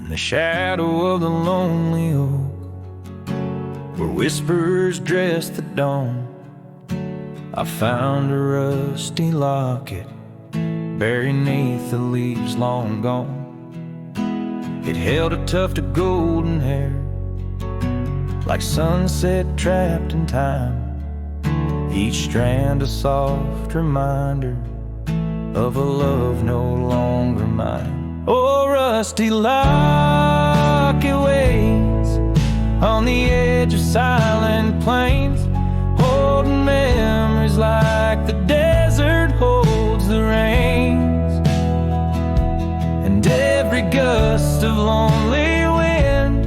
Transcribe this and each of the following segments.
in the shadow of the lonely oak, where whispers dress the dawn, I found a rusty locket buried neath the leaves long gone. It held a tuft of golden hair, like sunset trapped in time, each strand a soft reminder of a love no longer mine. Oh, rusty locket waits on the edge of silent plains, holding memories like the desert holds the rains. And every gust of lonely wind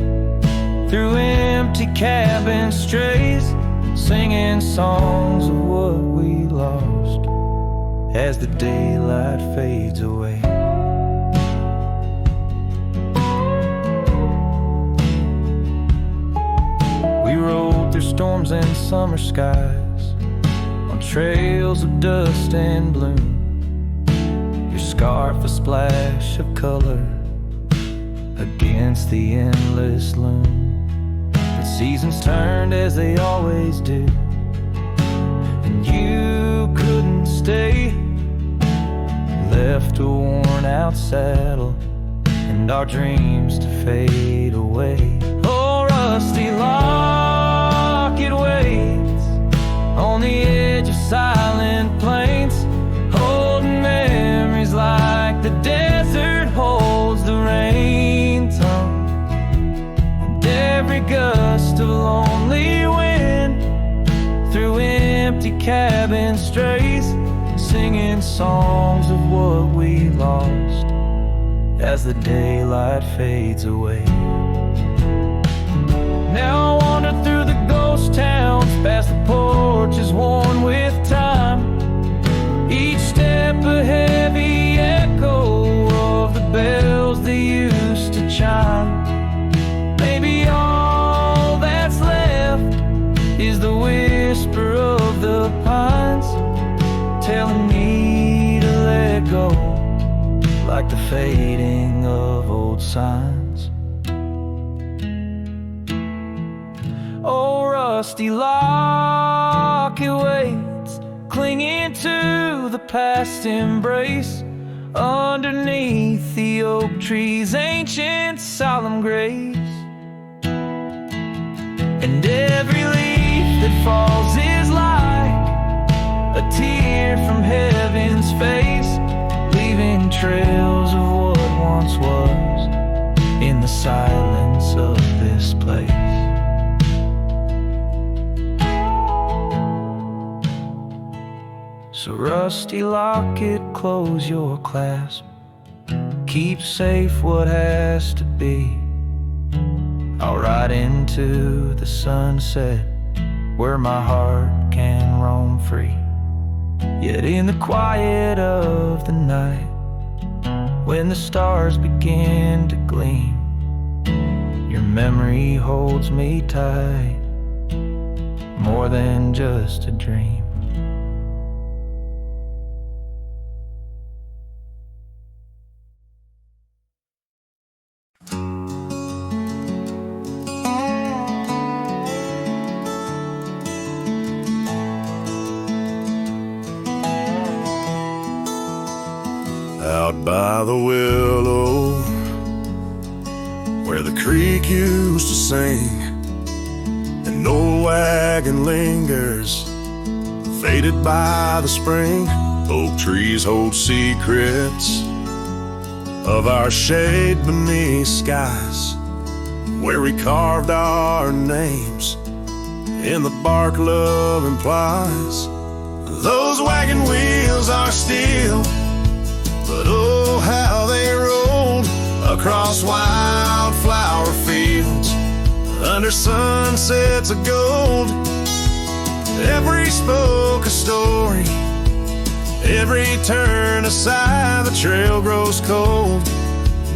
through empty cabin strays, singing songs of what we lost as the daylight fades away. We rode through storms and summer skies on trails of dust and bloom, your scarf a splash of color against the endless loom. The seasons turned as they always do, and you couldn't stay, left a worn-out saddle and our dreams to fade away. Oh, rusty locket waits on the edge of silent plains, holding memories like the desert holds the rain tongue. And every gust of lonely wind through empty cabin strays, singing songs of what we lost as the daylight fades away. Now I wander through the ghost towns, past the porches worn with time, each step a heavy echo of the bells they used to chime. Maybe all that's left is the whisper of the pines, telling me to let go, like the fading of old signs. Oh, rusty locket waits, clinging to the past embrace, underneath the oak tree's ancient solemn grace. And every leaf that falls is like a tear from heaven's face, leaving trails of what once was in the silence of this place. So rusty locket, close your clasp, keep safe what has to be. I'll ride into the sunset where my heart can roam free. Yet in the quiet of the night, when the stars begin to gleam, your memory holds me tight, more than just a dream. Out by the willow, where the creek used to sing, an old wagon lingers, faded by the spring. Oak trees hold secrets of our shade beneath skies, where we carved our names in the bark love implies. Those wagon wheels are steel, but oh, how they rolled across wildflower fields under sunsets of gold. Every spoke a story, every turn aside, the trail grows cold,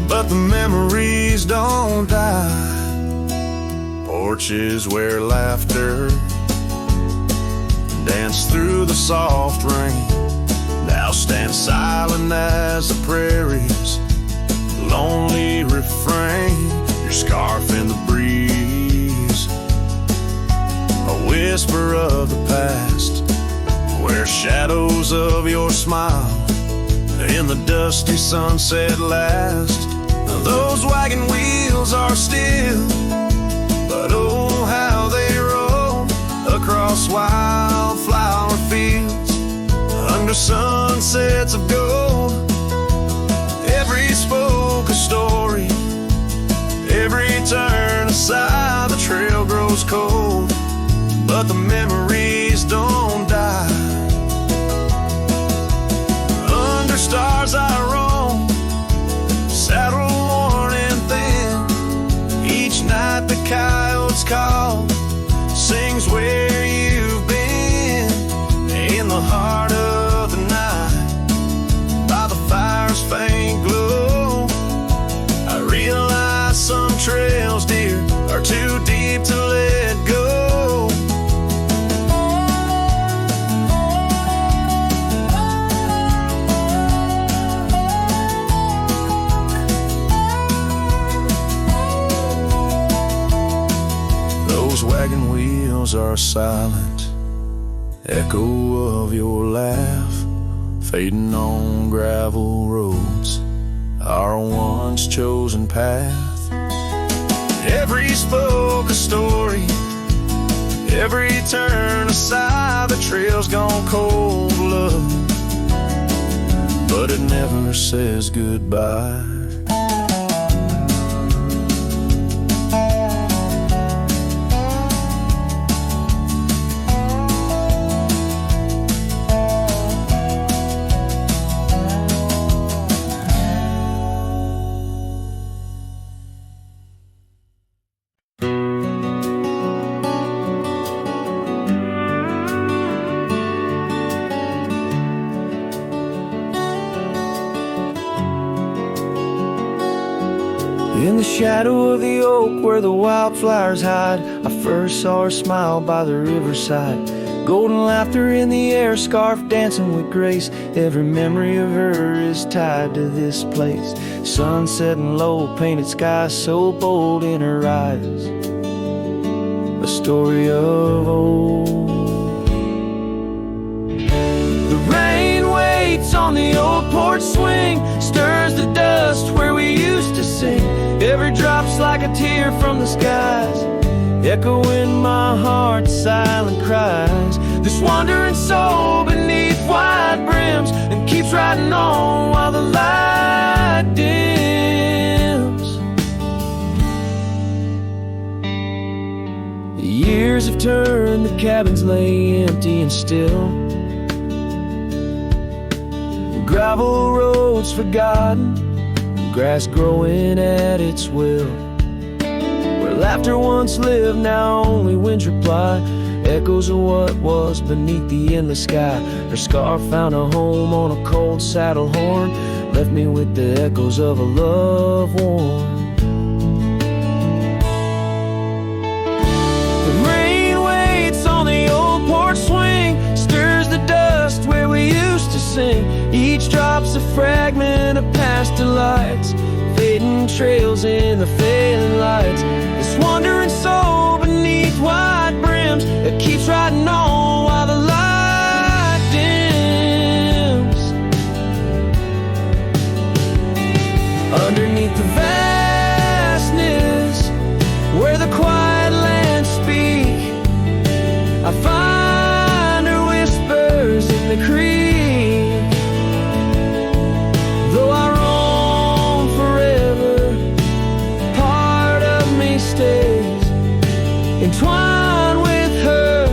but the memories don't die. Porches where laughter danced through the soft rain now stand silent as the prairie's lonely refrain. your scarf in the breeze, a whisper of the past, where shadows of your smile in the dusty sunset last. Those wagon wheels are still, but oh how they roll across wildflower fields under sunsets of gold. Every spoke a story, every turn aside, the trail grows cold, but the memories don't die. Under stars I roam, saddle worn and thin. Each night the coyotes call, sings where you've been. In the heart of the night, by the fire's faint glow, I realize some trails, dear, are too deep to let go. Those wagon wheels are silent, echo of your laugh, fading on gravel roads, our once chosen path. Every spoke a story, every turn aside, the trail's gone cold, love, but it never says goodbye. In the shadow of the oak where the wildflowers hide, I first saw her smile by the riverside. Golden laughter in the air, scarf dancing with grace. Every memory of her is tied to this place. Sun setting low, painted sky so bold in her eyes. A story of old. The rain waits on the old porch swing, stirs the dust where we used to sing. Every drop's like a tear from the skies, echo in my heart, silent cries. This wandering soul beneath wide brims, and keeps riding on while the light dims. The years have turned, the cabins lay empty and still. The gravel roads forgotten, grass growing at its will. Where laughter once lived, now only winds reply. Echoes of what was beneath the endless sky. Her scarf found a home on a cold saddle horn, left me with the echoes of a love worn. The rain waits on the old porch swing, stirs the dust where we used to sing. Each drop's a fragment of past delights, fading trails in the failing lights. This wandering soul beneath wide brims, it keeps riding on while the light dims. Underneath the vastness, where the quiet lands speak, I find her whispers in the creek. Though I roam forever, part of me stays entwined with her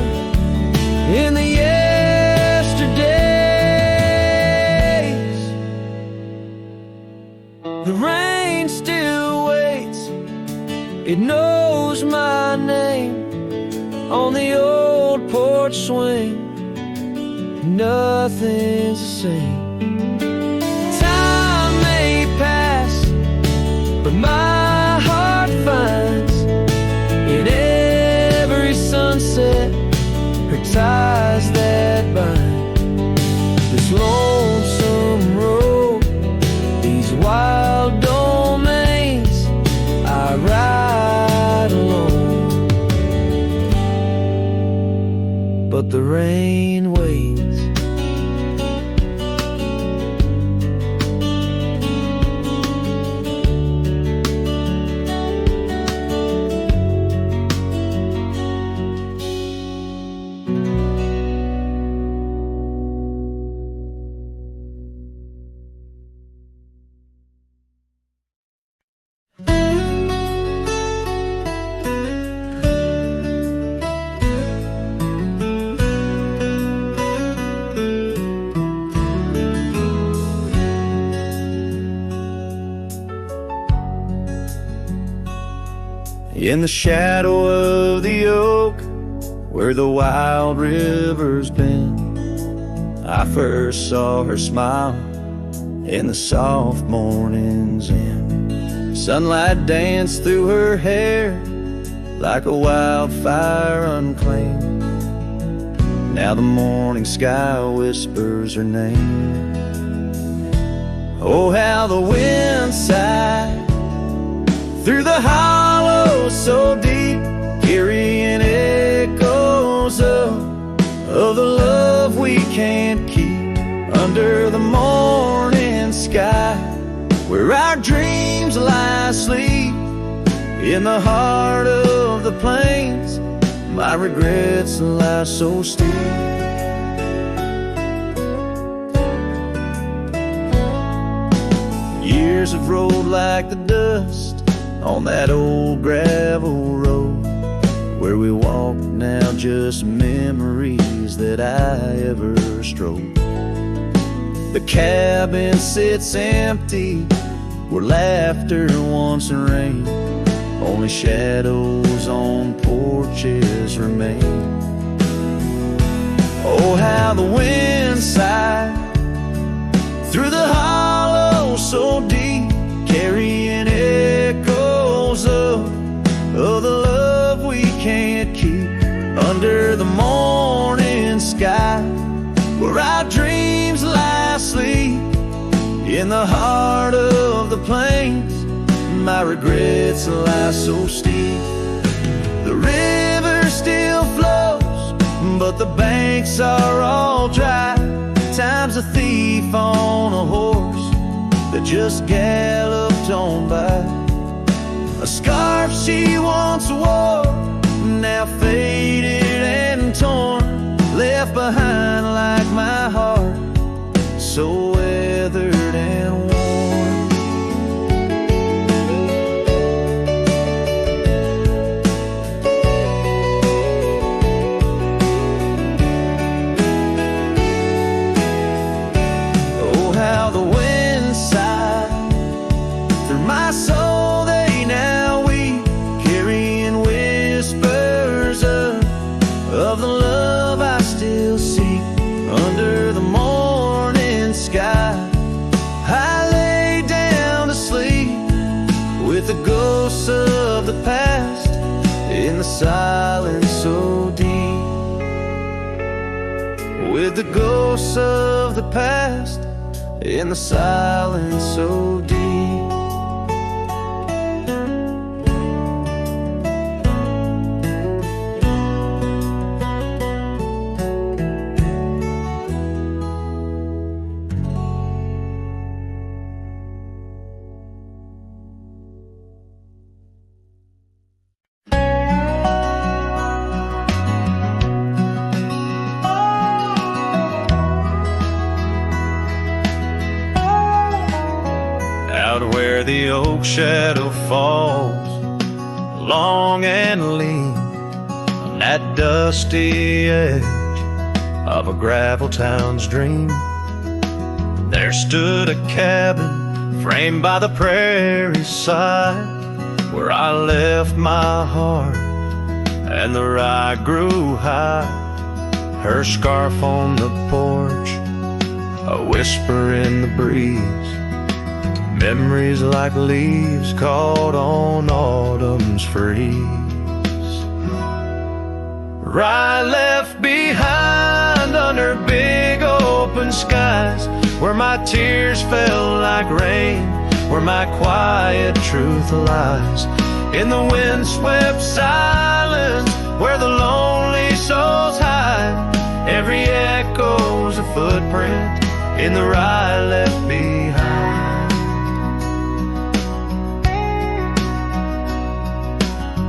in the yesterdays. The rain still waits, it knows my name on the old porch swing. Nothing's the same. Time may pass, but my heart finds in every sunset her ties that bind. This lonesome road, these wild domains I ride but the rain waits. In the shadow of the oak, where the wild river's been, I first saw her smile in the soft morning's end. Sunlight danced through her hair like a wildfire unclaimed. Now the morning sky whispers her name. Oh, how the wind sighed through the hollow so deep, carrying echoes of the love we can't keep. Under the morning sky, where our dreams lie asleep, in the heart of the plains, my regrets lie so steep. Years have rolled like the dust on that old gravel road, where we walk now, just memories that I ever strode. The cabin sits empty where laughter once reigned, only shadows on porches remain. Oh, how the wind sighed through the hollow so deep, carrying echoes of the love we can't keep. Under the morning sky, where our dreams lie asleep, in the heart of the plains, my regrets lie so steep. The river still flows, but the banks are all dry. Time's a thief on a horse that just galloped on by. A scarf she once wore, now faded and torn, left behind like my heart, so weathered and worn. Oh, how the wind sighed through my soul, they now weep, carrying whispers of the love I still seek. Under the morning sky, I lay down to sleep with the ghosts of the past in the silence so deep. With the ghosts of the past in the silence so deep. Where the oak shadow falls, long and lean, on that dusty edge of a gravel town's dream, there stood a cabin framed by the prairie side, where I left my heart and the rye grew high. Her scarf on the porch, a whisper in the breeze, memories like leaves caught on autumn's freeze. Rye left behind under big open skies, where my tears fell like rain, where my quiet truth lies. In the windswept silence, where the lonely souls hide, Every echo's a footprint in the ride left behind.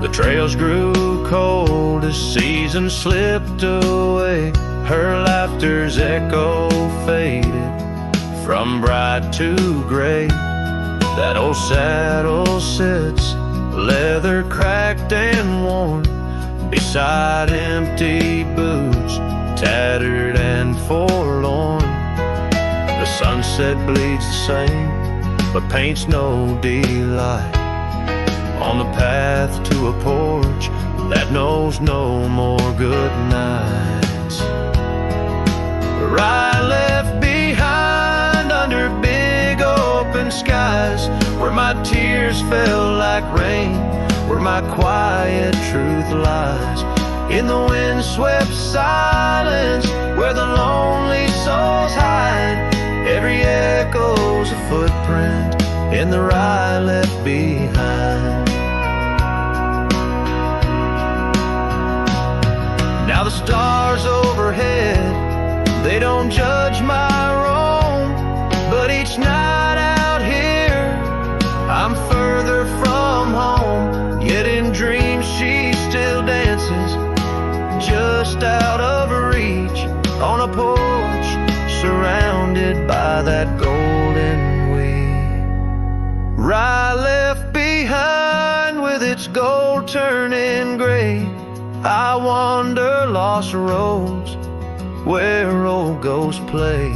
The trails grew cold as seasons slipped away. Her laughter's echo faded from bright to gray. That old saddle sits, leather cracked and worn, beside empty boots, tattered and forlorn. The sunset bleeds the same, but paints no delight on the path to a porch that knows no more good nights. Right left behind under big open skies, where my tears fell like rain, where my quiet truth lies. In the windswept silence, where the lonely souls hide. Every echo's a footprint in the ride left behind. Now the stars overhead, they don't judge my wrong, but each night out here I'm further from home. Yet in dreams she still dances, just out of reach, on a porch surrounded by that golden weed. Right left behind with its gold turning gray, I wander lost roads where old ghosts play.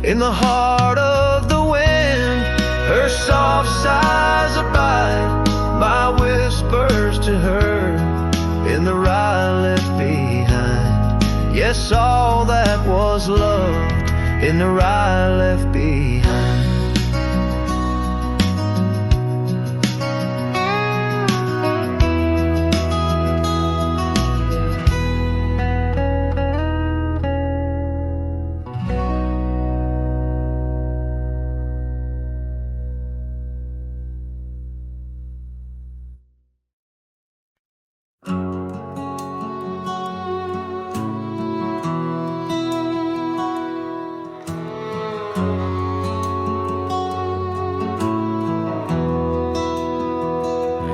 In the heart of the wind, her soft sighs abide, my whispers to her in the ride left behind. Yes, all that was loved in the ride left behind.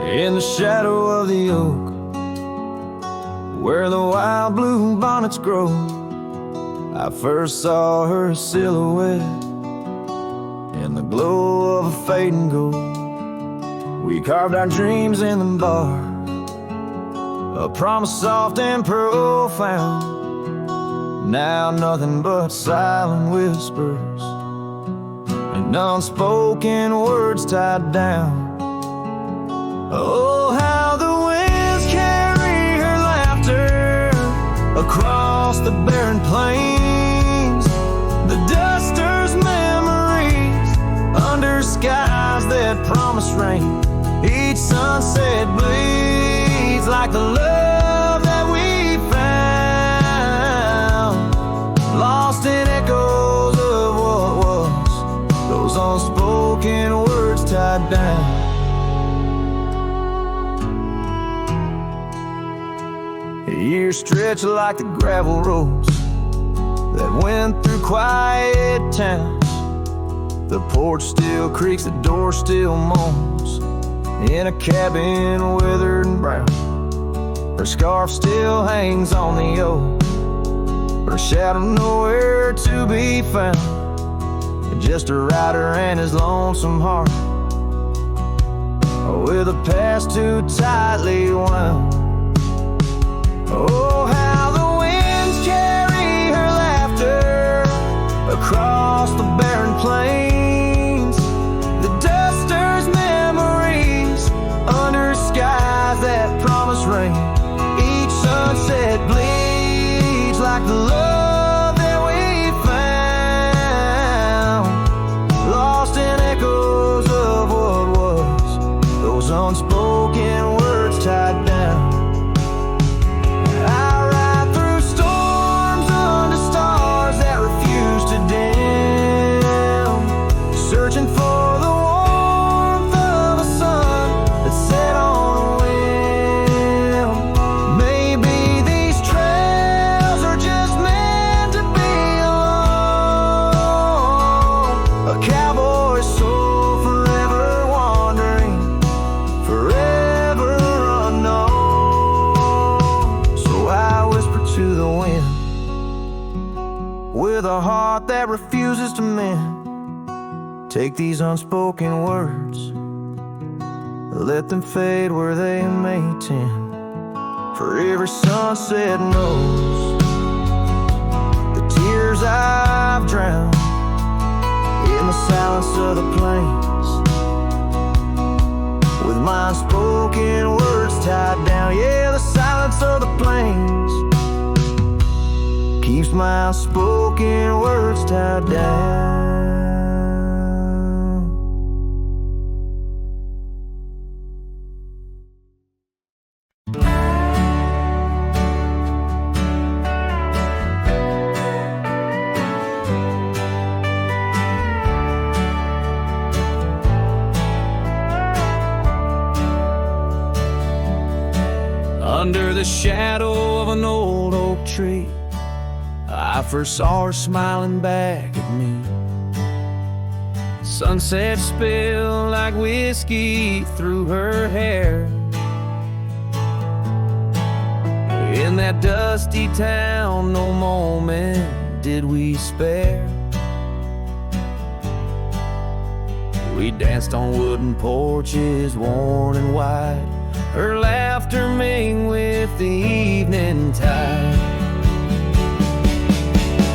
In the shadow of the oak, where the wild blue bonnets grow, I first saw her silhouette in the glow of a fading gold. We carved our dreams in the bar, a promise soft and profound. Now nothing but silent whispers and unspoken words tied down. Oh, how the winds carry her laughter across the barren plains. The duster's memories under skies that promise rain. Each sunset bleeds like the love that we found, lost in echoes of what was, those unspoken words tied down. Years stretch like the gravel roads that went through quiet towns. The porch still creaks, the door still moans, in a cabin withered and brown. Her scarf still hangs on the oak, her shadow nowhere to be found. Just a rider and his lonesome heart, with a past too tightly wound. Oh, how the winds carry her laughter across the barren plains. The duster's memories under skies that promise rain. Each sunset bleeds like the love that we found, lost in echoes of what was, those unspoken words tied down. Searching for the warmth of a sun that set on a whim. Maybe these trails are just memories with a heart that refuses to mend. Take these unspoken words, let them fade where they may tend. For every sunset knows the tears I've drowned in the silence of the plains, with my unspoken words tied down. Yeah, the silence of the plains keeps my unspoken words tied down. Under the shadow of an old oak tree, I first saw her smiling back at me. Sunset spilled like whiskey through her hair. In that dusty town, no moment did we spare. We danced on wooden porches, worn and wide, her laughter mingled with the evening tide.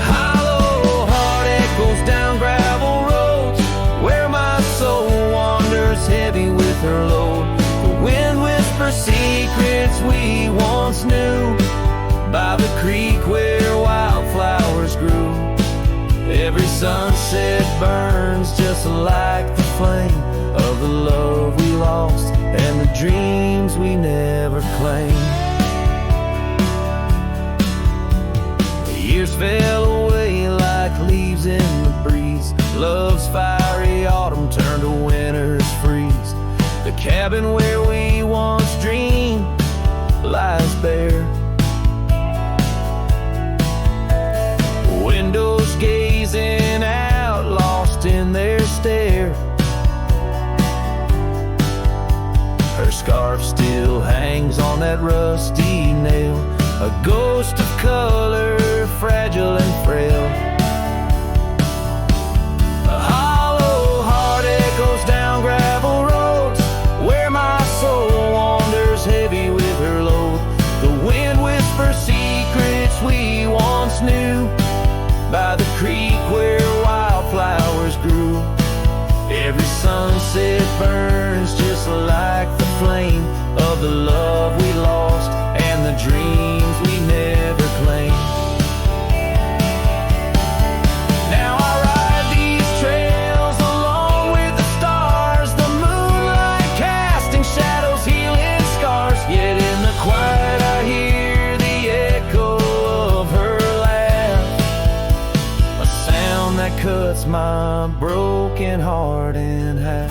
Hollow heart echoes down gravel roads, where my soul wanders heavy with her load. The wind whispers secrets we once knew, by the creek where wildflowers grew. Every sunset burns just like the flame of the love we lost and the dreams we never claimed. The years fell away like leaves in the breeze. Love's fiery autumn turned to winter's freeze. The cabin where we once dreamed lies bare. Windows gazing out, lost in their stare. Her scarf still hangs on that rusty nail, a ghost of color, fragile and frail. A hollow heart echoes down gravel roads, where my soul wanders heavy with her load. The wind whispers secrets we once knew, by the creek where wildflowers grew. Every sunset burns just like the flame of the love we lost and the dreams we never claimed. Now I ride these trails along with the stars, the moonlight casting shadows, healing scars. Yet in the quiet I hear the echo of her laugh, a sound that cuts my broken heart in half.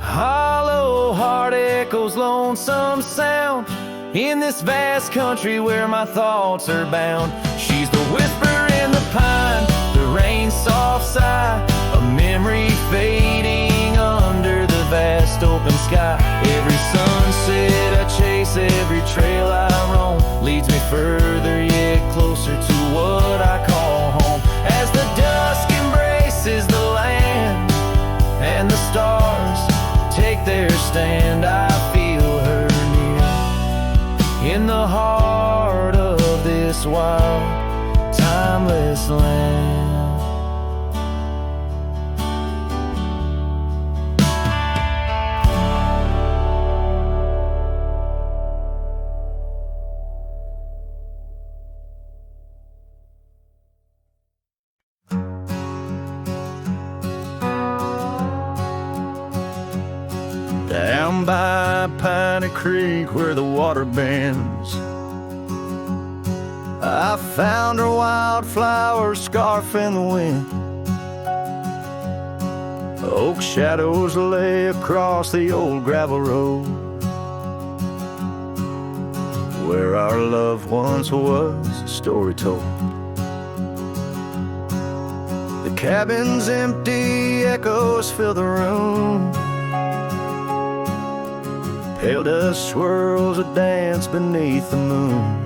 Hollow heart echoes lonesome sound in this vast country where my thoughts are bound. She's the whisper in the pine, the rain's soft sigh, a memory fading under the vast open sky. Every sunset I chase, every trail I roam, leads me further yet closer to what I call home. As the dusk embraces the land and the stars take their stand, I feel her near in the heart of this wild, timeless land. Down by Piney Creek where the water bends, I found her wildflower scarf in the wind. Oak shadows lay across the old gravel road, where our love once was a story told. The cabin's empty, echoes fill the room. Pale dust swirls a dance beneath the moon.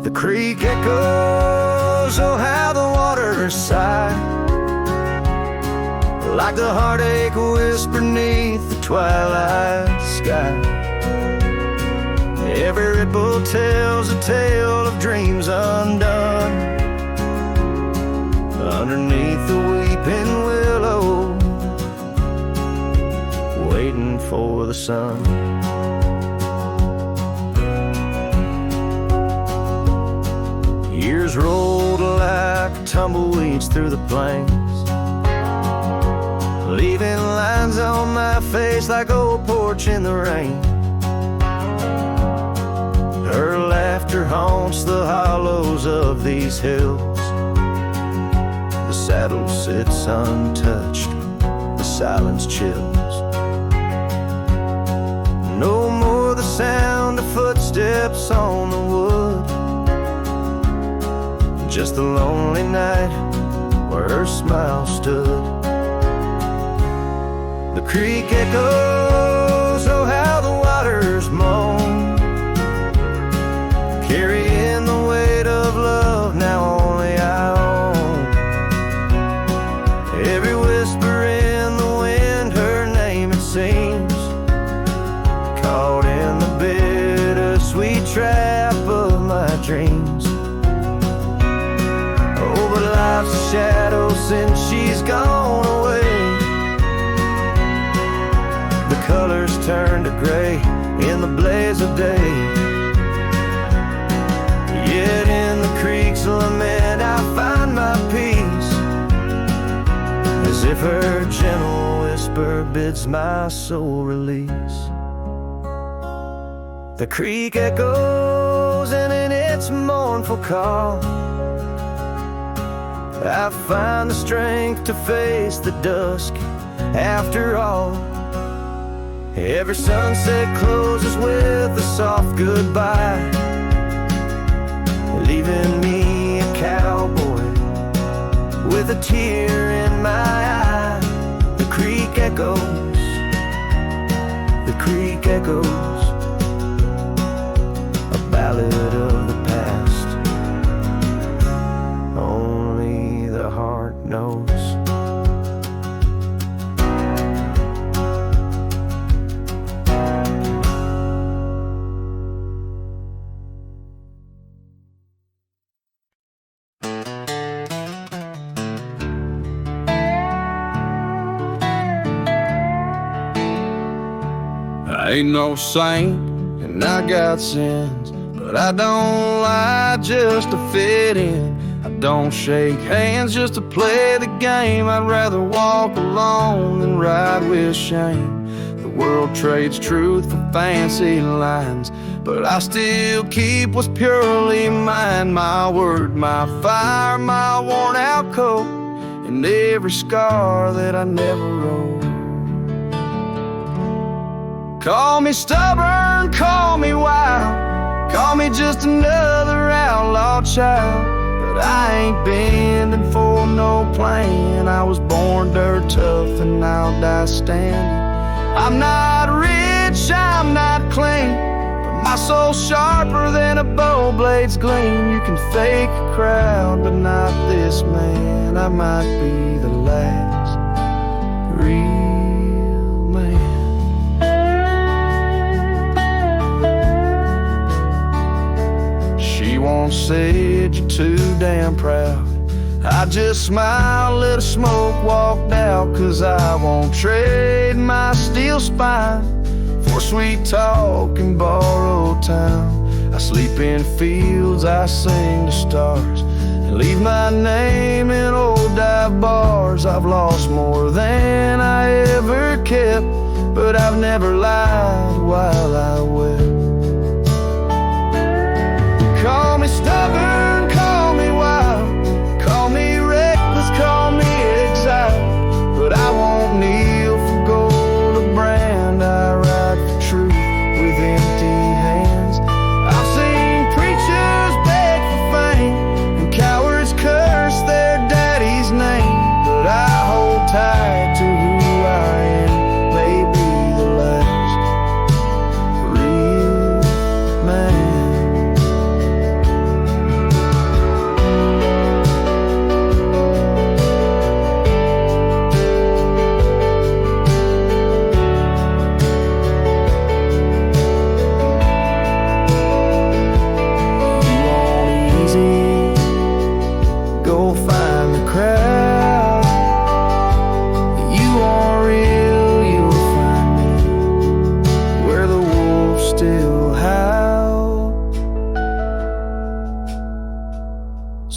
The creek echoes, oh how the water sigh, like the heartache whisper neath the twilight sky. Every ripple tells a tale of dreams undone, underneath the weeping willow, waiting for the sun. Years rolled like tumbleweeds through the plains, leaving lines on my face like old porch in the rain. Her laughter haunts the hollows of these hills. The saddle sits untouched, the silence chills. No more the sound of footsteps on the wood, just the lonely night where her smile stood. The creek echoes, oh how the waters moan, carrying the weight of love now only I own. Every whisper in the wind, her name it seems, caught in the bittersweet trap of my dreams. Oh, but life's a shadow since she's gone away. The colors turn to gray in the blaze of day. Yet in the creek's lament I find my peace, as if her gentle whisper bids my soul release. The creek echoes and in its mournful call I find the strength to face the dusk after all. Every sunset closes with a soft goodbye, leaving me a cowboy with a tear in my eye. The creek echoes, the creek echoes, a ballad of the past, only the heart knows. I ain't no saint and I got sins, but I don't lie just to fit in. I don't shake hands just to play the game. I'd rather walk alone than ride with shame. The world trades truth for fancy lines, but I still keep what's purely mine. My word, my fire, my worn out coat, and every scar that I never wrote. Call me stubborn, call me wild, call me just another outlaw child, but I ain't bending for no plan. I was born dirt tough and I'll die standing. I'm not rich, I'm not clean, but my soul's sharper than a bow blade's gleam. You can fake a crowd, but not this man. I might be the last real man. She once said you're too damn proud. I just smiled, let the smoke walked out, 'cause I won't trade my steel spine for sweet talk and borrowed time. I sleep in fields, I sing to stars, and leave my name in old dive bars. I've lost more than I ever kept, but I've never lied while I wept. Call me stubborn, call me wild, call me reckless, call me exiled, but I won't kneel for gold or brand. I ride for truth with empty hands. I've seen preachers beg for fame and cowards curse their daddy's name, but I hold tight to who I am, maybe the last real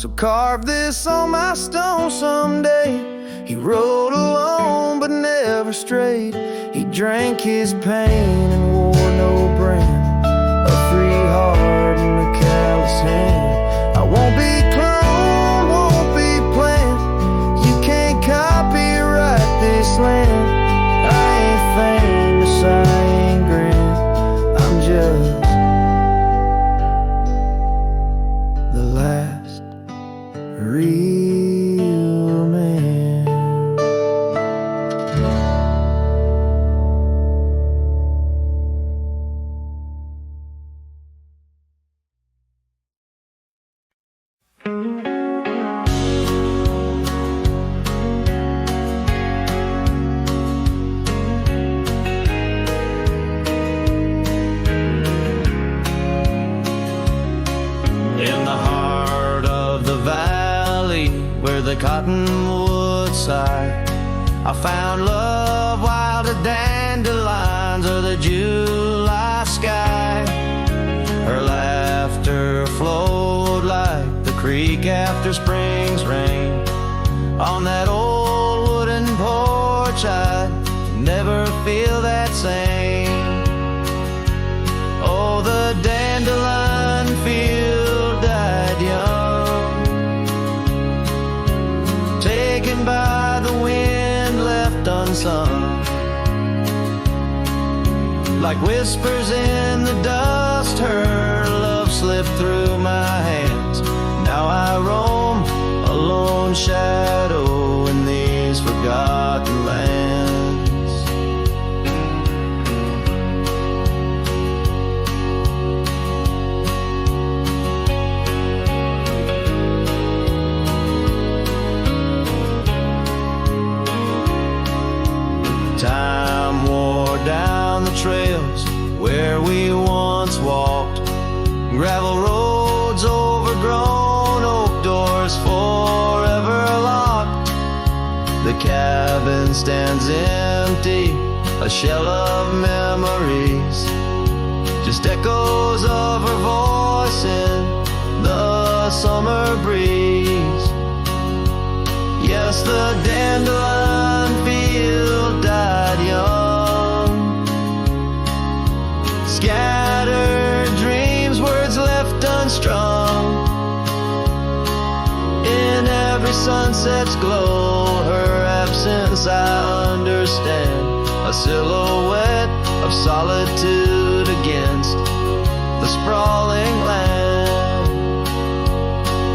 So carve this on my stone someday. He rode alone but never strayed. He drank his pain and wore no brand, a free heart and a callous hand. I won't be cloned, won't be planned. You can't copyright this land. I ain't famous, I ain't grand. I'm just the last real man. In the heart of the valley where the cottonwoods sigh, I found love, wild as dandelions or the July sky. Her laughter flowed like the creek after spring's rain. On that old wooden porch I'd never feel that same. Oh, the dandelion field died young, taken by the wind, left unsung. Like whispers in the dust, her love slipped through my hands. Now I roam a lone shadow in these forgotten lands. Time wore down the trails where we once walked, gravel roads overgrown, oak doors forever locked. The cabin stands empty, a shell of memories, just echoes of her voice in the summer breeze. Yes, the dandelion field died young, scattered dreams, words left unstrung. In every sunset's glow, her absence I understand, a silhouette of solitude against the sprawling land.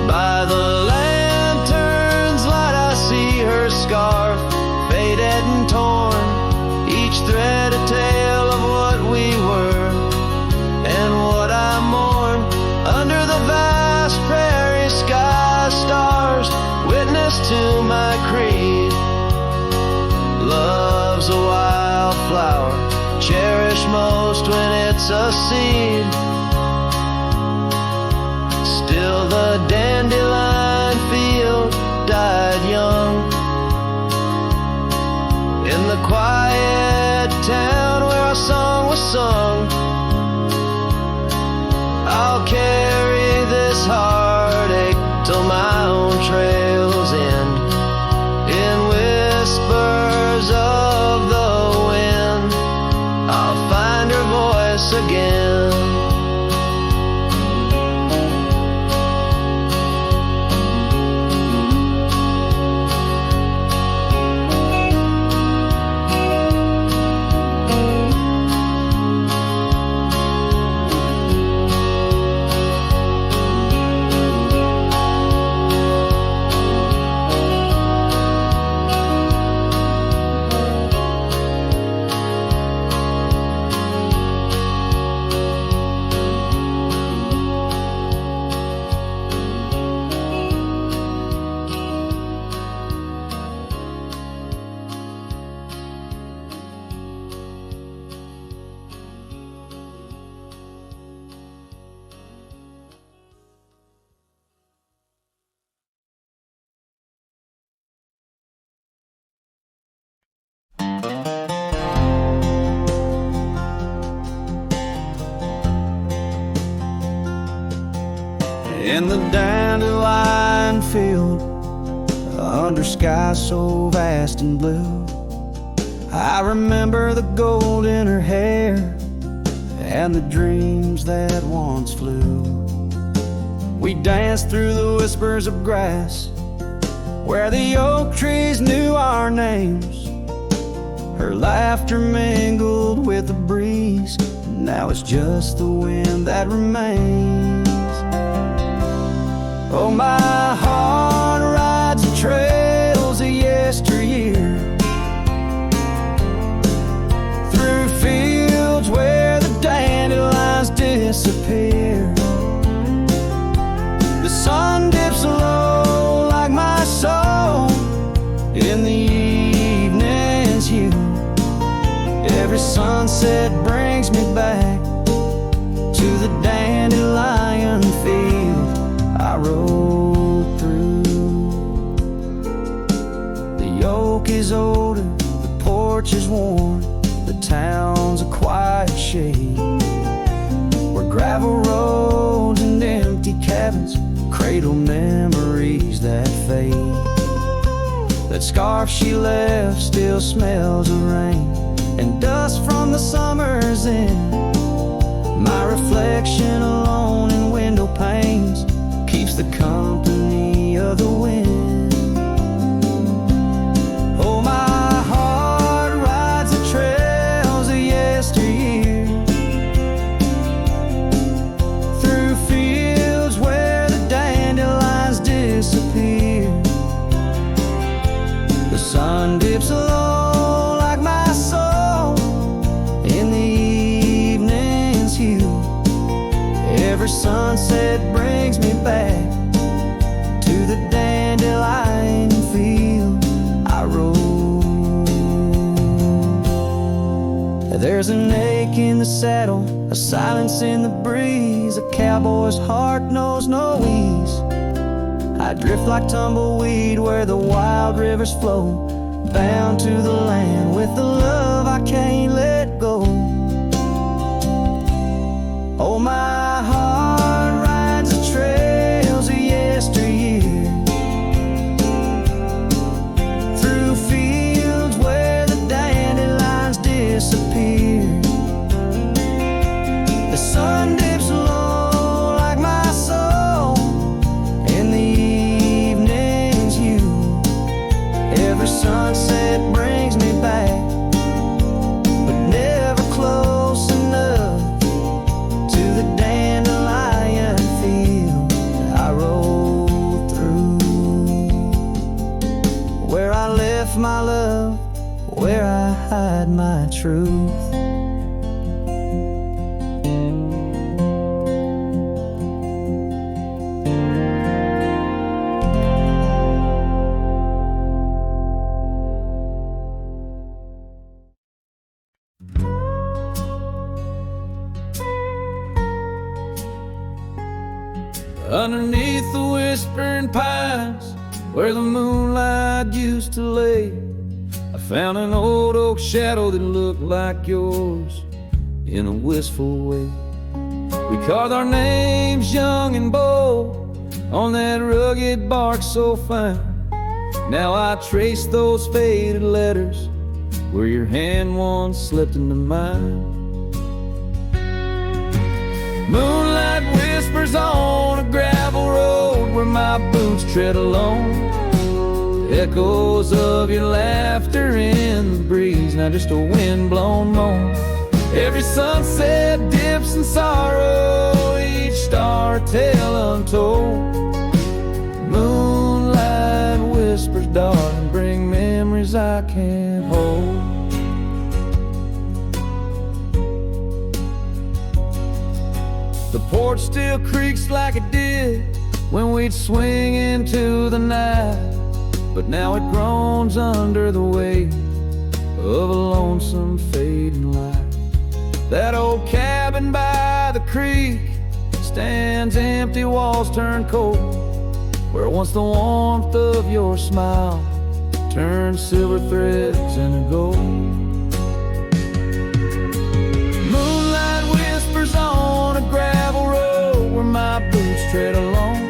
By the lantern's light I see her scarf, faded and torn, each thread a tale of what we were and what I mourn. Under the vast prairie sky, stars witness to my creed. Love's a wildflower, cherished most when it's a seed. Still the dandelion field died young. In the quiet town where our song was sung, I'll carry this heartache till my own trails end. In whispers of the wind, I'll find her voice again. in the dandelion field, under sky so vast and blue. I remember the gold in her hair and the dreams that once flew. We danced through the whispers of grass where the oak trees knew our names. Her laughter mingled with the breeze, now it's just the wind that remains. Oh, my heart rides the trails of yesteryear, through fields where the dandelions disappear. The sun dips low like my soul in the evening's hue. Every sunset brings me back to the dandelion field I rode through. The oak is older, the porch is worn, the town's a quiet shade, where gravel roads and empty cabins cradle memories that fade. That scarf she left still smells of rain and dust from the summer's end. My reflection alone in window panes keeps the company of the wind. Oh, my heart rides the trails of yesteryear, through fields where the dandelions disappear. The sun dips low like my soul in the evening's hue. Every sunset brings me back to the dandelion field I rode. There's an ache in the saddle, a silence in the breeze. A cowboy's heart knows no ease. I drift like tumbleweed where the wild rivers flow, bound to the land with the love I can't let go. Oh, my heart rides the trails of yesteryear, through fields where the dandelions disappear. The sun dips low like my soul in the evening's hue. Every sunset brings me back, but never close enough to the dandelion field I rode through. Where I left my love, where I hide my truth. Underneath the whispering pines, where the moonlight used to lay, I found an old oak shadow that looked like yours in a wistful way. We carved our names young and bold on that rugged bark so fine. Now I trace those faded letters where your hand once slipped into mine. Moonlight whispers on a gravel road where my boots tread alone. Echoes of your laughter in the breeze, now just a wind-blown moan. Every sunset dips in sorrow, each star a tale untold. Moonlight whispers, darling, bring memories I can't hold. The porch still creaks like it did when we'd swing into the night, but now it groans under the weight of a lonesome fading light. That old cabin by the creek stands empty, walls turn cold, where once the warmth of your smile turned silver threads into gold. Moonlight whispers on a gravel road where my boots tread along.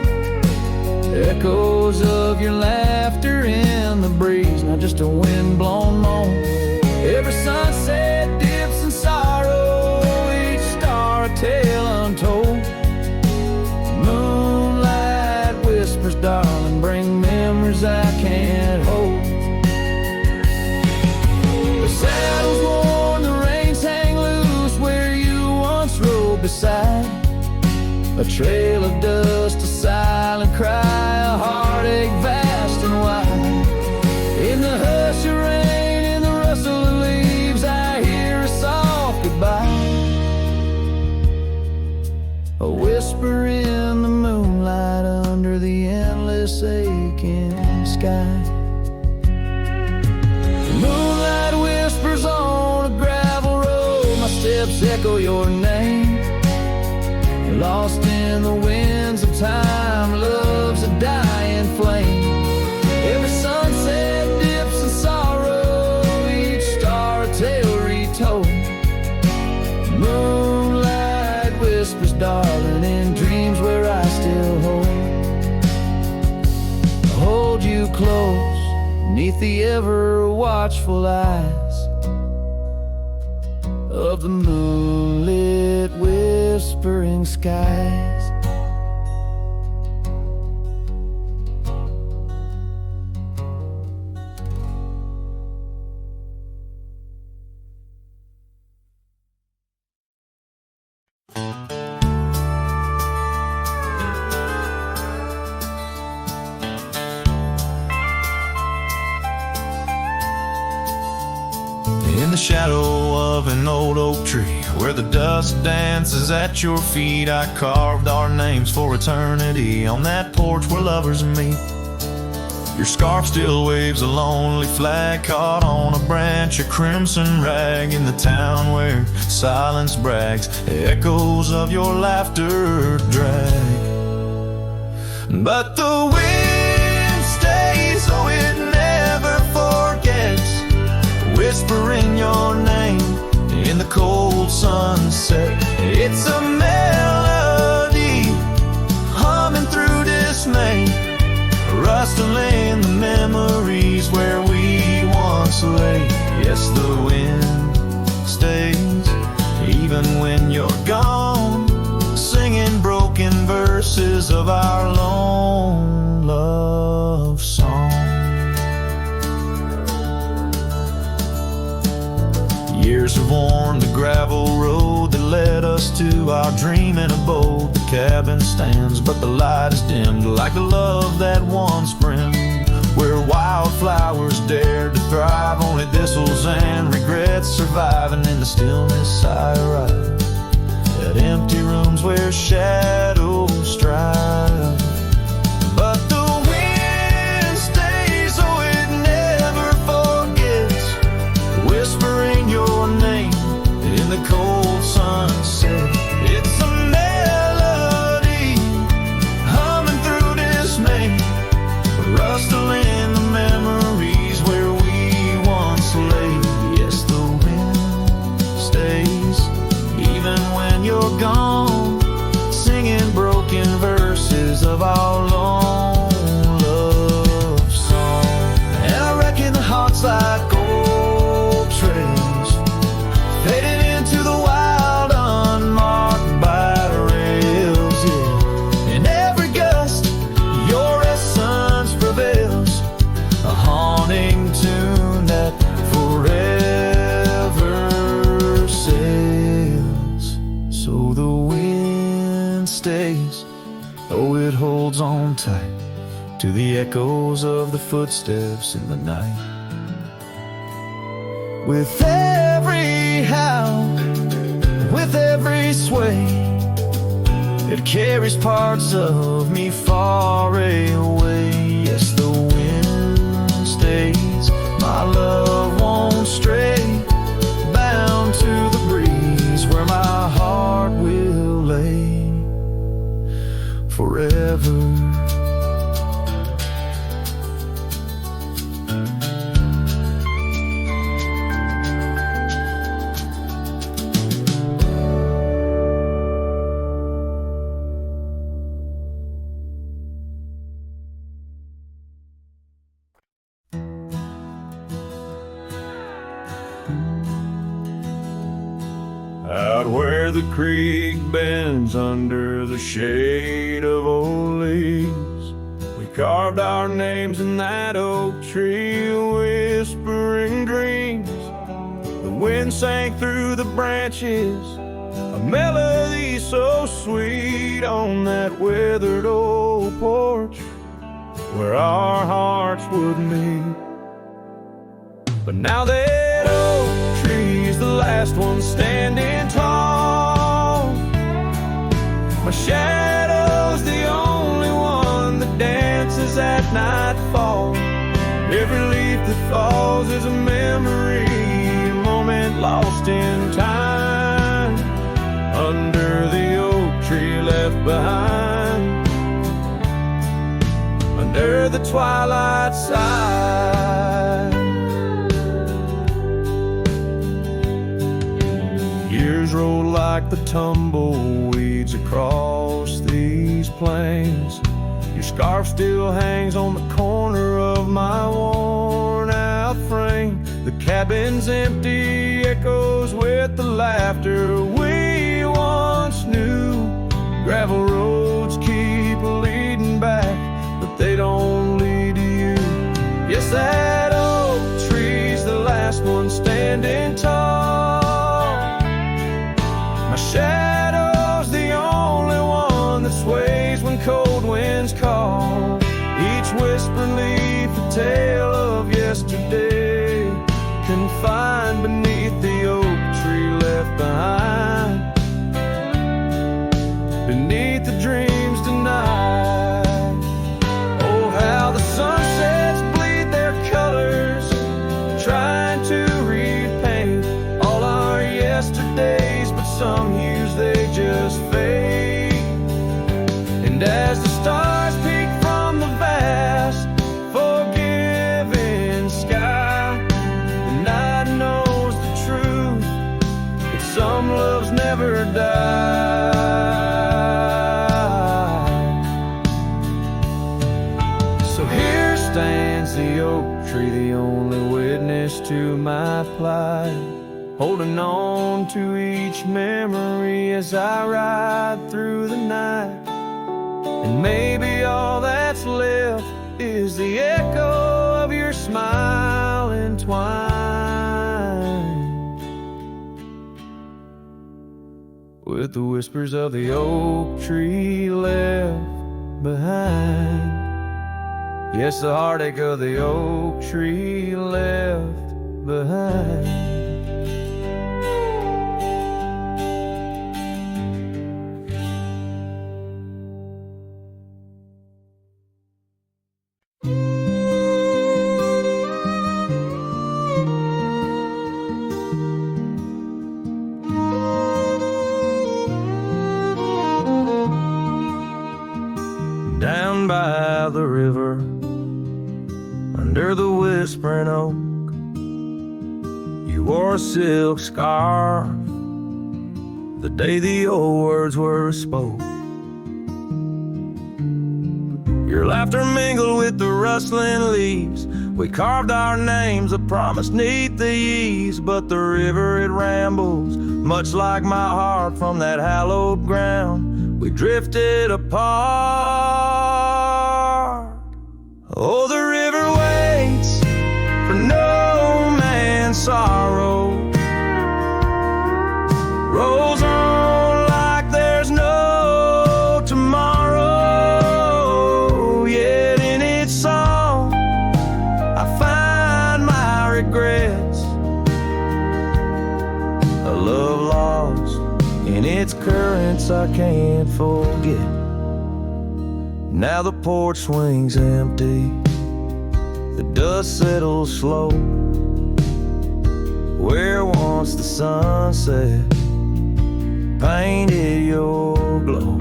of your laughter in the breeze, not just a wind-blown moan. Every sunset dips in sorrow, each star a tale untold. Moonlight whispers, darling, bring memories I can't hold. The saddle's worn, the reins hang loose where you once rode beside. A trail of dust, a silent cry, a heartache vast and wide. In the hush of rain, in the rustle of leaves, I hear a soft goodbye. A whisper in the moonlight under the endless aching sky. Moonlight whispers on a gravel road, my steps echo your name. Lost in the winds of time, love's a dying flame. Every sunset dips in sorrow, each star a tale retold. Moonlight whispers, darling, in dreams where I still hold you close, neath the ever watchful eyes of the moonlit whispering skies. In the shadow of an old oak tree, where the dust dances at your feet, I carved our names for eternity on that porch where lovers meet. Your scarf still waves a lonely flag caught on a branch, a crimson rag in the town where silence brags, echoes of your laughter drag. But the wind stays, oh it never forgets, whispering your name in the cold sunset. It's a melody humming through dismay, rustling the memories where we once lay. Yes, the wind stays even when you're gone, singing broken verses of our lone love song. Years have worn the gravel road that led us to our dreaming abode. The cabin stands, but the light is dimmed, like the love that once brimmed, where wildflowers dared to thrive, only thistles and regrets surviving. In the stillness I arrive at empty rooms where shadows strive. But the wind stays, oh it never forgets, whispering your name in the cold sunset. It's a melody humming through dismay, rustling the memories where we once lay. Yes, the wind stays even when you're gone, singing broken verses of our long love song. And I reckon the heart's like old trails, fading into the wild, unmarked by rails, yeah. In every gust, your essence prevails, a haunting tune that forever sails. So the wind stays, oh it holds on tight to the echoes of the footsteps in the night. With every howl, with every sway, it carries parts of me far away. Yes, the wind stays, my love won't stray, bound to the breeze where my heart will lay forever. Out where the creek bends under the shade of old leaves, we carved our names in that oak tree, whispering dreams. The wind sang through the branches, a melody so sweet on that weathered old porch where our hearts would meet. But now that oak tree is the last one standing tall, my shadow's the only one that dances at nightfall. Every leaf that falls is a memory, a moment lost in time, under the oak tree left behind, under the twilight side. Years roll like the tumbleweeds across these plains. Your scarf still hangs on the corner of my worn out frame. The cabin's empty, echoes with the laughter we once knew. Gravel roads keep leading back, but they don't lead to you. Yes, that oak tree's the last one standing tall. My shadow's the only one that sways when cold winds call. Each whispering leaf a tale of yesterday, confined beneath the oak tree left behind, beneath the dreams denied. Oh, how the sunsets bleed their colors, trying to repaint all our yesterdays, but some hues they just fade. And as the stars peek from the vast, forgiving sky, the night knows the truth, that some loves never die. So here stands the oak tree, the only witness to my plight, holding on to each memory as I ride through the night. And maybe all that's left is the echo of your smile entwined with the whispers of the oak tree left behind. Yes, the heartache of the oak tree left behind. Down by the river, under the whispering oak, you wore a silk scarf the day the old words were spoke. Your laughter mingled with the rustling leaves. We carved our names, a promise neath the eaves. But the river, it rambles, much like my heart from that hallowed ground. We drifted apart. Oh, the river waits for no man's sorrow, rolls on like there's no tomorrow. Yet in its song I find my regrets, a love lost in its currents I can't forget. Now the porch swings empty, the dust settles slow, where once the sunset painted your glow.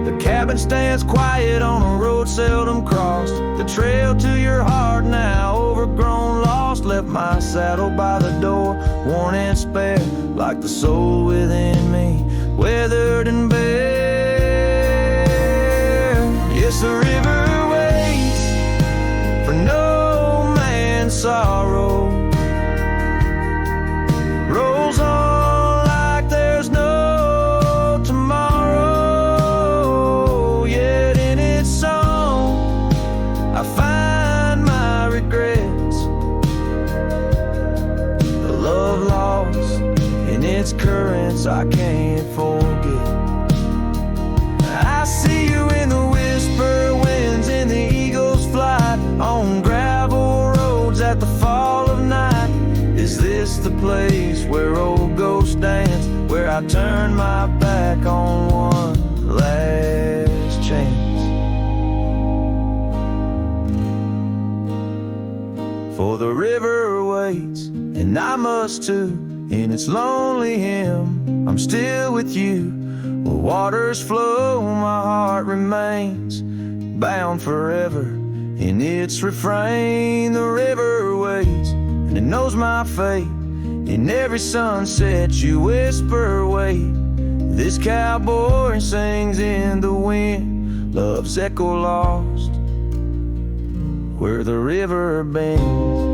The cabin stands quiet on a road seldom crossed. The trail to your heart now overgrown, lost. Left my saddle by the door, worn and spare, like the soul within me, weathered and bare. Yes, the river waits for no man's sorrow, dance I can't forget. I see you in the whisper winds, in the eagle's flight, on gravel roads at the fall of night. Is this the place where old ghosts dance, where I turn my back on one last chance? For the river waits, and I must too, in its lonely hymn. I'm still with you. Where waters flow, my heart remains bound forever in its refrain. The river waits, and it knows my fate. In every sunset you whisper, wait. This cowboy sings in the wind, love's echo lost where the river bends.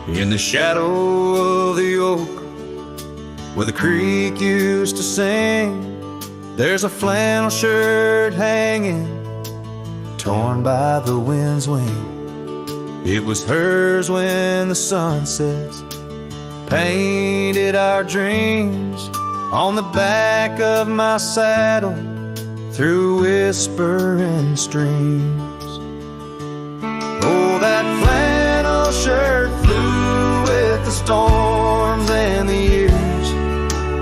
In the shadow of the oak, where the creek used to sing, there's a flannel shirt hanging, torn by the wind's wing. It was hers when the sunsets painted our dreams on the back of my saddle through whispering streams. Oh, that flannel shirt flew with the storms and the years,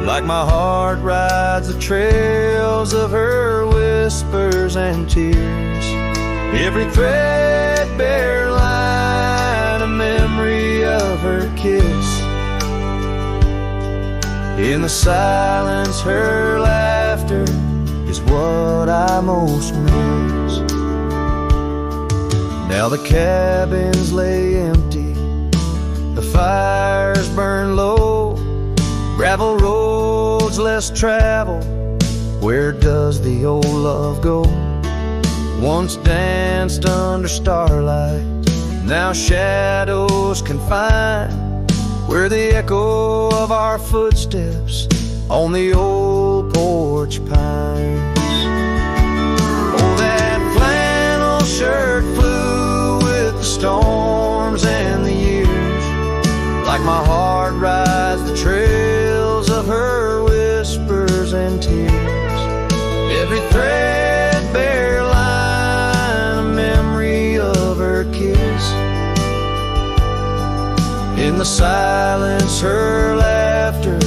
like my heart rides the trails of her whispers and tears. Every threadbare line, a memory of her kiss. In the silence, her laughter is what I most miss. Now the cabins lay empty, the fires burn low, gravel roads less traveled. Where does the old love go? Once danced under starlight, now shadows confine, where the echo of our footsteps on the old porch pines. Oh, that flannel shirt flew with the storms and the years, like my heart rides the trails of her whispers and tears. Every threadbare line, a memory of her kiss. In the silence, her laughter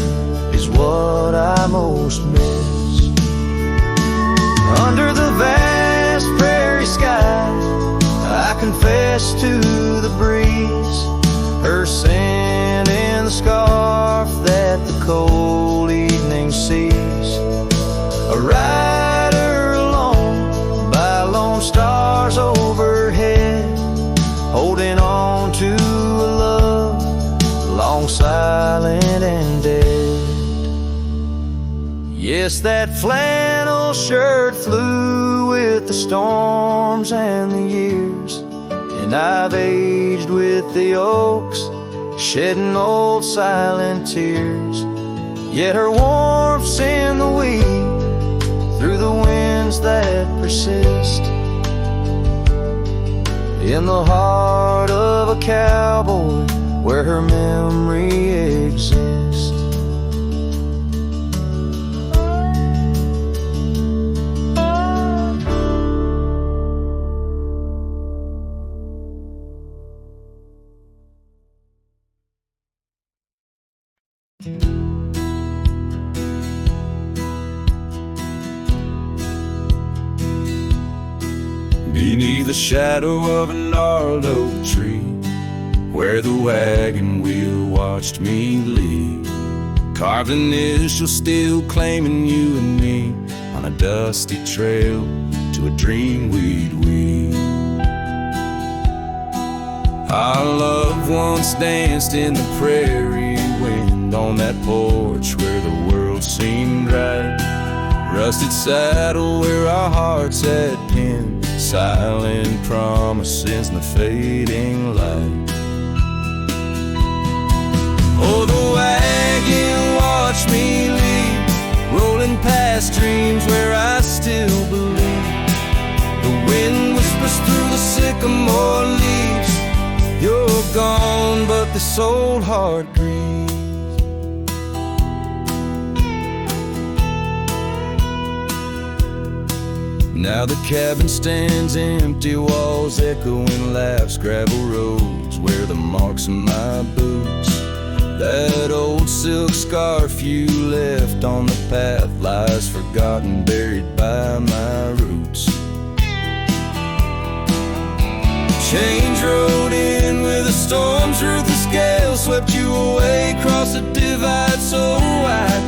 is what I most miss. Under the vast prairie skies, I confess to the breeze, her scent in the scarf that the cold evening sees. A rider alone by lone stars overhead, holding on to a love long silent and dead. Yes, that flannel shirt flew with the storms and the years, and I've aged with the oaks, shedding old silent tears. Yet her warmth's in the weed, through the winds that persist, in the heart of a cowboy where her memory exists. Beneath the shadow of a gnarled oak tree, where the wagon wheel watched me leave, carved initials still claiming you and me, on a dusty trail to a dream we'd weave. Our love once danced in the prairie wind, on that porch where the world seemed right, rusted saddle where our hearts had pinned, silent promises in the fading light. Oh, the wagon watched me leave, rolling past dreams where I still believe. The wind whispers through the sycamore leaves, you're gone, but this old heart grieves. Now the cabin stands empty, walls echoing laughs, gravel roads where the marks of my boots. That old silk scarf you left on the path lies forgotten, buried by my roots. Change rode in with a storm's ruthless gale, swept you away across a divide so wide.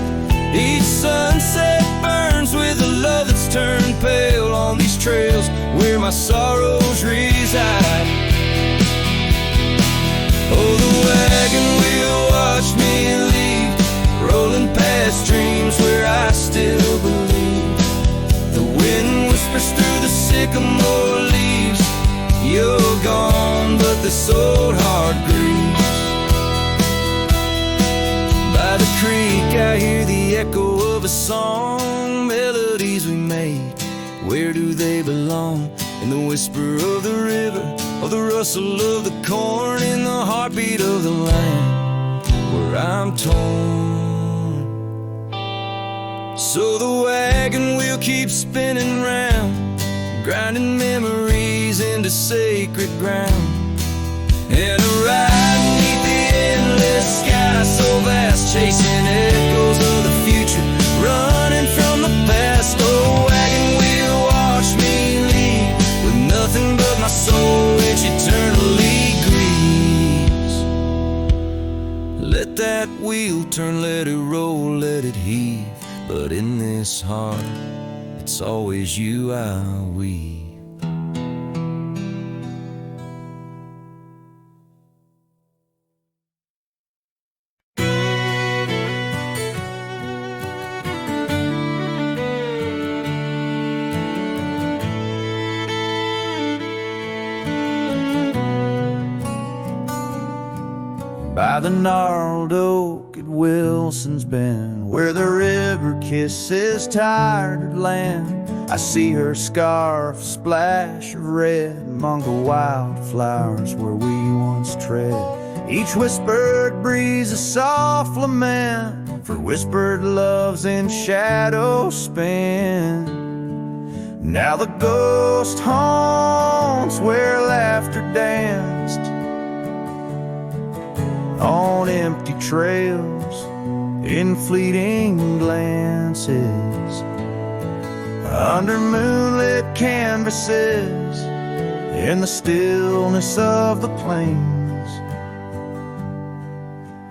Each sunset burns with a love that's turned pale on these trails where my sorrows reside. Oh, the wagon wheel watched me leave, rolling past dreams where I still believe. The wind whispers through the sycamore leaves, you're gone, but this old heart grieves. By the creek I hear the echo of a song, melodies we made, where do they belong? In the whisper of the river, or the rustle of the corn, in the heartbeat of the land where I'm torn. So the wagon wheel keeps spinning round, grinding memories into sacred ground. And a ride beneath the endless sky so vast, chasing echoes of the future, running from the past. Oh, wagon wheel watch me leave, with nothing but my soul which eternally grieves. Let that wheel turn, let it roll, let it heave, but in this heart it's always you I weave. By the gnarled oak at Wilson's Bend, where the river kisses tired land, I see her scarf splash of red among the wildflowers where we once tread. Each whispered breeze a soft lament for whispered loves in shadow spent. Now the ghost haunts where laughter danced on empty trails, in fleeting glances, under moonlit canvases, in the stillness of the plains.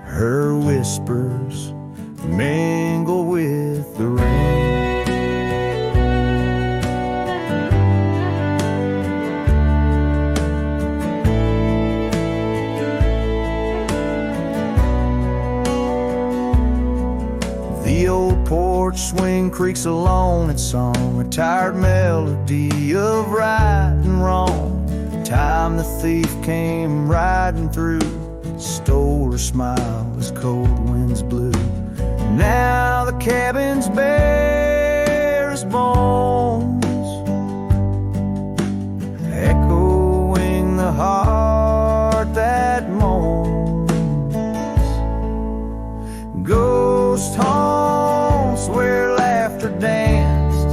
Her whispers mingle with the rain. The old porch swing creaks alone its song, a tired melody of right and wrong. Time the thief came riding through, stole her smile as cold winds blew. Now the cabin's bare as bones, echoing the heart that moans. Ghost haunts where laughter danced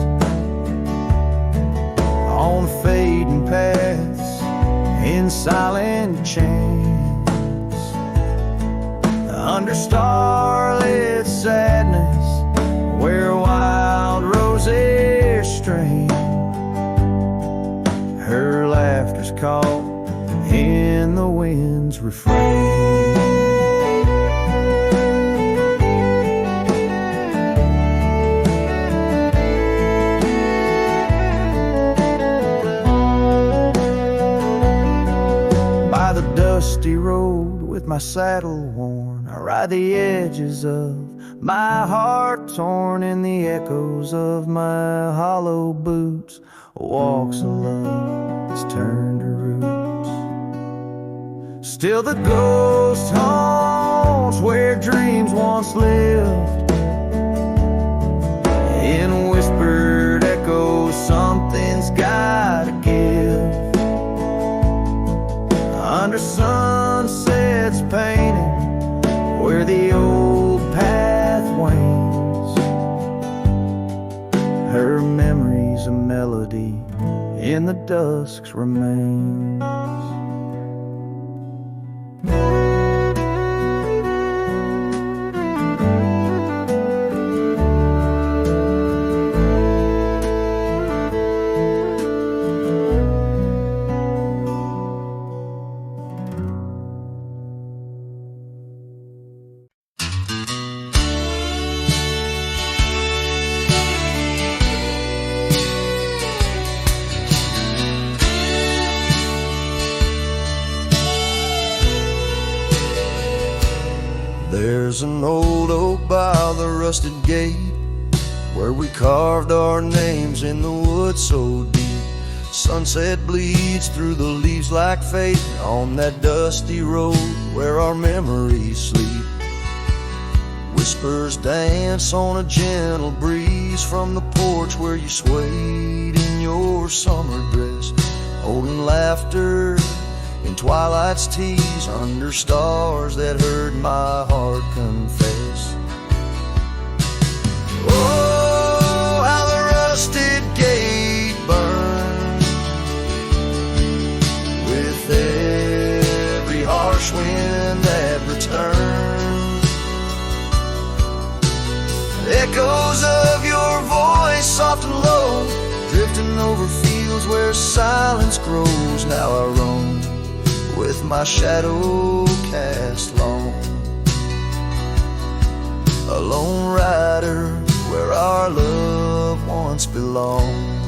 on fading paths in silent chance, under starlit sadness where wild roses strain. Her laughter's caught in the wind's refrain. Dusty road with my saddle worn, I ride the edges of My heart torn in the echoes of my hollow boots. Walks of love that's turned to roots. Still the ghost haunts where dreams once lived. In whispered echoes, something's gotta give. Under sunsets painted where the old path wanes. Her memory's a melody in the dusk's remains. There's an old oak by the rusted gate where we carved our names in the wood so deep. Sunset bleeds through the leaves like fate on that dusty road where our memories sleep. Whispers dance on a gentle breeze from the porch where you swayed in your summer dress, holding laughter in twilight's tease under stars that heard my heart confess. Oh, how the rusted gate burned with every harsh wind that returned. Echoes of your voice, soft and low, drifting over fields where silence grows. Now I roam with my shadow cast long, a lone rider where our love once belonged.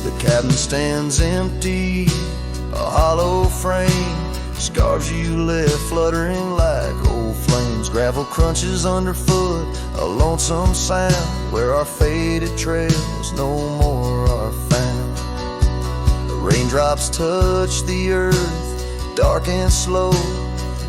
The cabin stands empty, a hollow frame, scars you left fluttering like old flames. Gravel crunches underfoot, a lonesome sound where our faded trails no more are found. Raindrops touch the earth, dark and slow,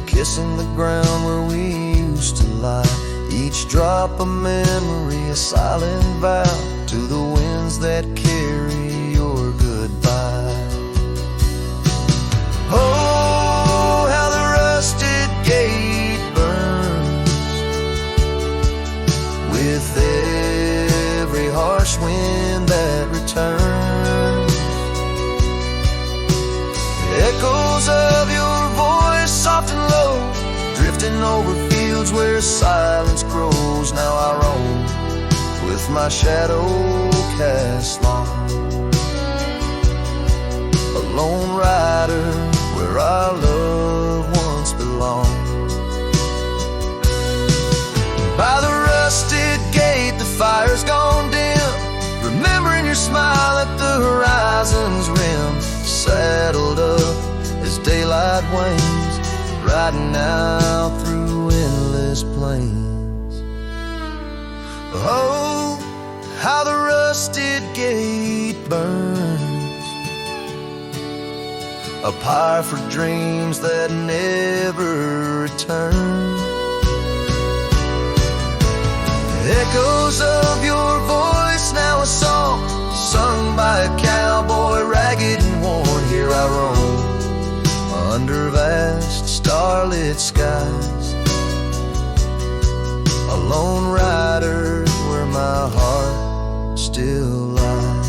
kissing the ground where we used to lie. Each drop a memory, a silent vow to the winds that carry your goodbye. Oh, how the rusted gate burns with every harsh wind that returns. Echoes of your voice, soft and low, drifting over fields where silence grows. Now I roam with my shadow cast long, a lone rider where our love once belonged. By the rusted gate, the fire's gone dim, remembering your smile at the horizon's rim. Saddled up as daylight wanes, riding out through endless plains. Oh, how the rusted gate burns, a pyre for dreams that never return. Echoes of your voice, now a song sung by a cowboy, ragged and worn. Here I roam under vast starlit skies, a lone rider where my heart still lies.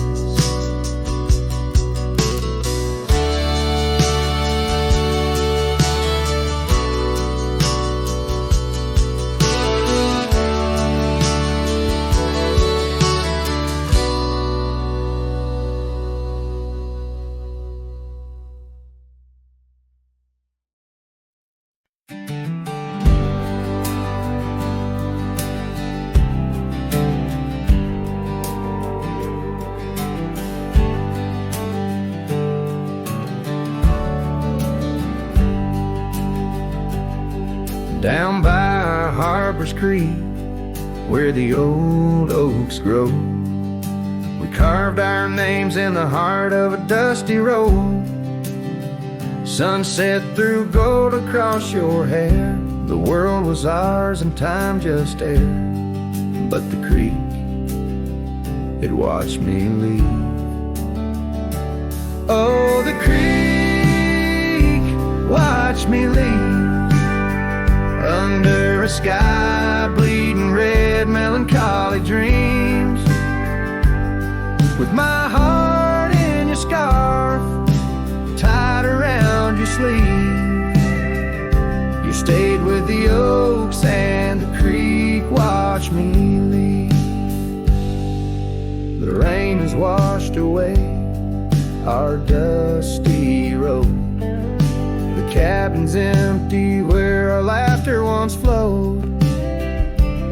Lover's Creek, where the old oaks grow. We carved our names in the heart of a dusty road. Sunset threw gold across your hair. The world was ours and time just air. But the creek, it watched me leave. Oh, the creek watched me leave. Under a sky bleeding red, melancholy dreams. With my heart in your scarf, tied around your sleeve. You stayed with the oaks and the creek watched me leave. The rain has washed away our dusty road. The cabin's empty where our laughter once flowed.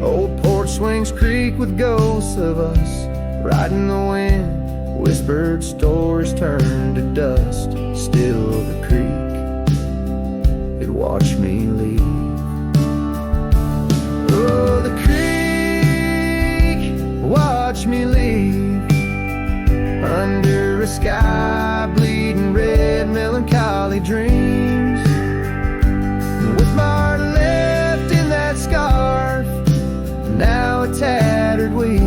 Old porch swings creak with ghosts of us riding the wind. Whispered stories turn to dust. Still the creek, it watched me leave. Oh, the creek watched me leave. Under a sky bleeding red, melancholy dreams. With my heart left in that scarf, now a tattered weed.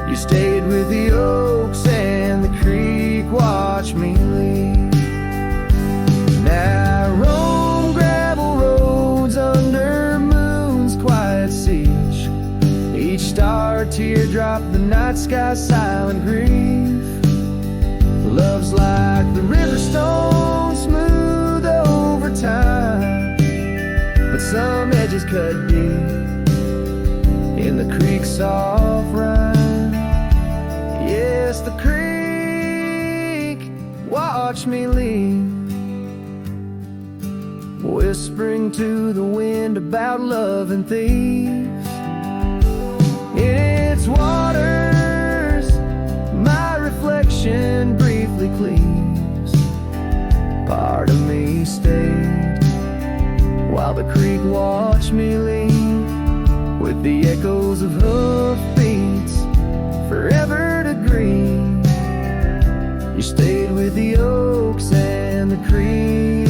You stayed with the oaks and the creek watched me leave. Now I roam gravel roads under moon's quiet siege. Each star a teardrop, the night sky's silent grief. Love's like the river stone, smooth over time, but some edges cut deep in the creek's soft rhyme. Yes, the creek watched me leave, whispering to the wind about love and thieves. In its waters, my reflection briefly cleaves. Part of me stayed while the creek watched me leave, with the echoes of hoofbeats forever to green. You stayed with the oaks and the creek,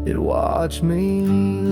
it watched me leave.